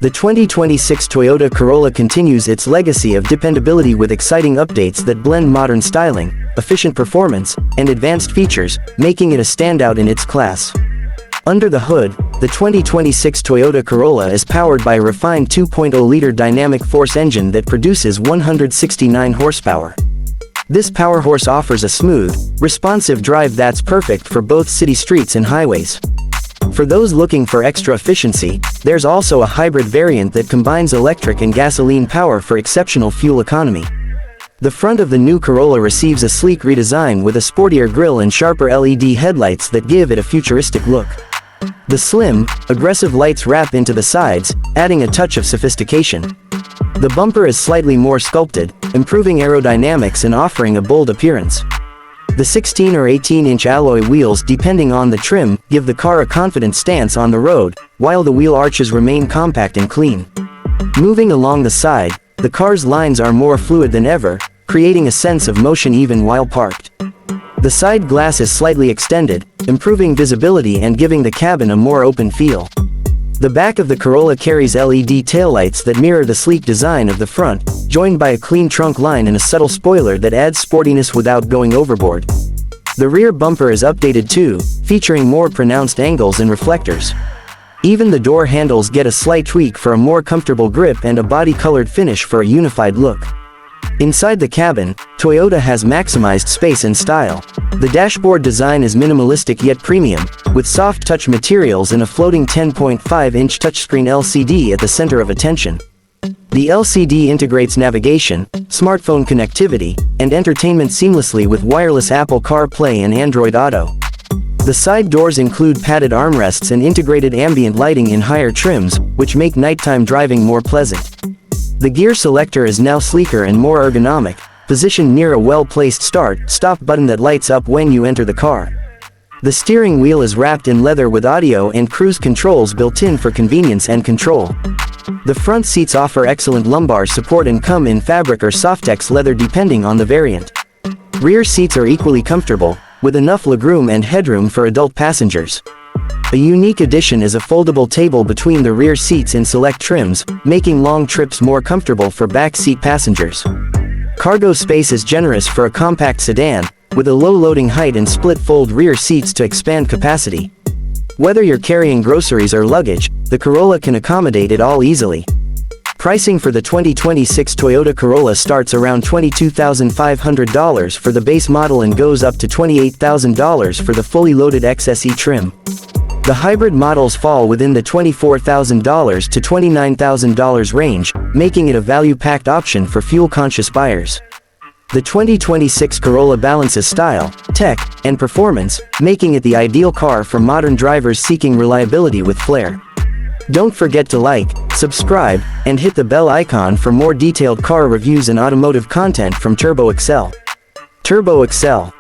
The 2026 Toyota Corolla continues its legacy of dependability with exciting updates that blend modern styling, efficient performance, and advanced features, making it a standout in its class. Under the hood, the 2026 Toyota Corolla is powered by a refined 2.0-liter dynamic force engine that produces 169 horsepower. This powerhorse offers a smooth, responsive drive that's perfect for both city streets and highways. For those looking for extra efficiency, there's also a hybrid variant that combines electric and gasoline power for exceptional fuel economy. The front of the new Corolla receives a sleek redesign with a sportier grille and sharper LED headlights that give it a futuristic look. The slim, aggressive lights wrap into the sides, adding a touch of sophistication. The bumper is slightly more sculpted, improving aerodynamics and offering a bold appearance. The 16 or 18-inch alloy wheels, depending on the trim, give the car a confident stance on the road, while the wheel arches remain compact and clean. Moving along the side, the car's lines are more fluid than ever, creating a sense of motion even while parked. The side glass is slightly extended, improving visibility and giving the cabin a more open feel. The back of the Corolla carries LED taillights that mirror the sleek design of the front, joined by a clean trunk line and a subtle spoiler that adds sportiness without going overboard. The rear bumper is updated too, featuring more pronounced angles and reflectors. Even the door handles get a slight tweak for a more comfortable grip and a body-colored finish for a unified look. Inside the cabin, Toyota has maximized space and style. The dashboard design is minimalistic yet premium, with soft touch materials and a floating 10.5-inch touchscreen LCD at the center of attention. The LCD integrates navigation, smartphone connectivity, and entertainment seamlessly with wireless Apple CarPlay and Android Auto. The side doors include padded armrests and integrated ambient lighting in higher trims, which make nighttime driving more pleasant. The gear selector is now sleeker and more ergonomic, positioned near a well-placed start-stop button that lights up when you enter the car. The steering wheel is wrapped in leather with audio and cruise controls built in for convenience and control. The front seats offer excellent lumbar support and come in fabric or Softex leather depending on the variant. Rear seats are equally comfortable, with enough legroom and headroom for adult passengers. A unique addition is a foldable table between the rear seats in select trims, making long trips more comfortable for back seat passengers. Cargo space is generous for a compact sedan, with a low loading height and split-fold rear seats to expand capacity. Whether you're carrying groceries or luggage, the Corolla can accommodate it all easily. Pricing for the 2026 Toyota Corolla starts around $22,500 for the base model and goes up to $28,000 for the fully loaded XSE trim. The hybrid models fall within the $24,000 to $29,000 range, making it a value-packed option for fuel-conscious buyers. The 2026 Corolla balances style, tech, and performance, making it the ideal car for modern drivers seeking reliability with flair. Don't forget to like, subscribe, and hit the bell icon for more detailed car reviews and automotive content from Turbo Excel. Turbo Excel.